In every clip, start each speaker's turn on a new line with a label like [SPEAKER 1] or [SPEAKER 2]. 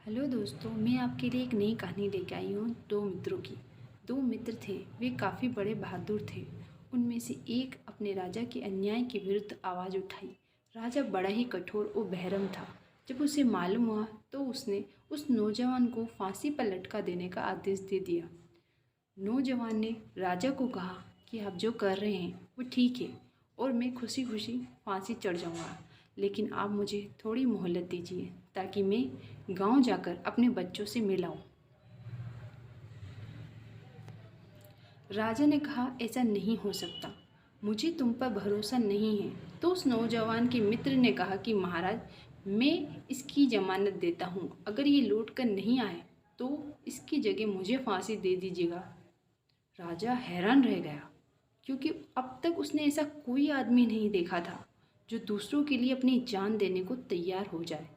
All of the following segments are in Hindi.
[SPEAKER 1] हेलो दोस्तों, मैं आपके लिए एक नई कहानी लेके आई हूँ दो मित्रों की। दो मित्र थे, वे काफ़ी बड़े बहादुर थे। उनमें से एक अपने राजा के अन्याय के विरुद्ध आवाज़ उठाई। राजा बड़ा ही कठोर और बेरहम था। जब उसे मालूम हुआ तो उसने उस नौजवान को फांसी पर लटका देने का आदेश दे दिया। नौजवान ने राजा को कहा कि आप जो कर रहे हैं वो ठीक है और मैं खुशी खुशी फांसी चढ़ जाऊंगा, लेकिन आप मुझे थोड़ी मोहलत दीजिए ताकि मैं गांव जाकर अपने बच्चों से मिल आऊं। राजा ने कहा, ऐसा नहीं हो सकता, मुझे तुम पर भरोसा नहीं है। तो उस नौजवान के मित्र ने कहा कि महाराज, मैं इसकी जमानत देता हूँ, अगर ये लौट कर नहीं आए तो इसकी जगह मुझे फांसी दे दीजिएगा। राजा हैरान रह गया, क्योंकि अब तक उसने ऐसा कोई आदमी नहीं देखा था जो दूसरों के लिए अपनी जान देने को तैयार हो जाए।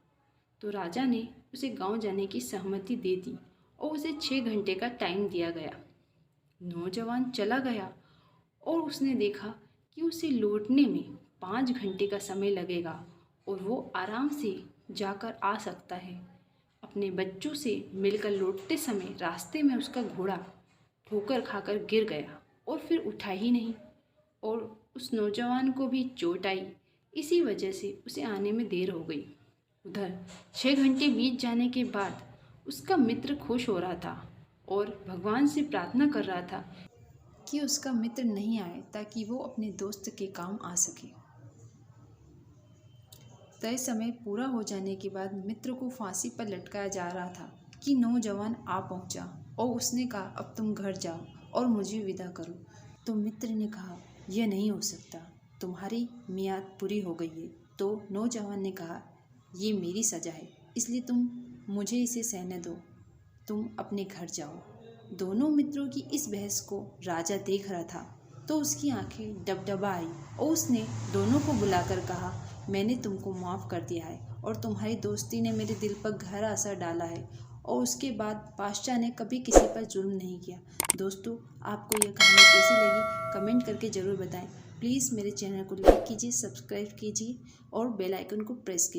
[SPEAKER 1] तो राजा ने उसे गांव जाने की सहमति दे दी और उसे 6 घंटे का टाइम दिया गया। नौजवान चला गया और उसने देखा कि उसे लौटने में 5 घंटे का समय लगेगा और वो आराम से जाकर आ सकता है। अपने बच्चों से मिलकर लौटते समय रास्ते में उसका घोड़ा ठोकर खाकर गिर गया और फिर उठा ही नहीं, और उस नौजवान को भी चोट आई। इसी वजह से उसे आने में देर हो गई। उधर 6 घंटे बीत जाने के बाद उसका मित्र खुश हो रहा था और भगवान से प्रार्थना कर रहा था कि उसका मित्र नहीं आए ताकि वो अपने दोस्त के काम आ सके। तय समय पूरा हो जाने के बाद मित्र को फांसी पर लटकाया जा रहा था कि नौजवान आ पहुंचा और उसने कहा, अब तुम घर जाओ और मुझे विदा करो। तो मित्र ने कहा, यह नहीं हो सकता, तुम्हारी मियाद पूरी हो गई है। तो नौजवान ने कहा, ये मेरी सज़ा है, इसलिए तुम मुझे इसे सहने दो, तुम अपने घर जाओ। दोनों मित्रों की इस बहस को राजा देख रहा था, तो उसकी आंखें डबडबा आई और उसने दोनों को बुलाकर कहा, मैंने तुमको माफ़ कर दिया है और तुम्हारी दोस्ती ने मेरे दिल पर गहरा असर डाला है, और उसके बाद बादशाह ने कभी किसी पर जुल्म नहीं किया। दोस्तों, आपको यह कहानी कैसी लगी कमेंट करके ज़रूर बताएं। प्लीज़ मेरे चैनल को लाइक कीजिए, सब्सक्राइब कीजिए और बेल आइकन को प्रेस कीजिए।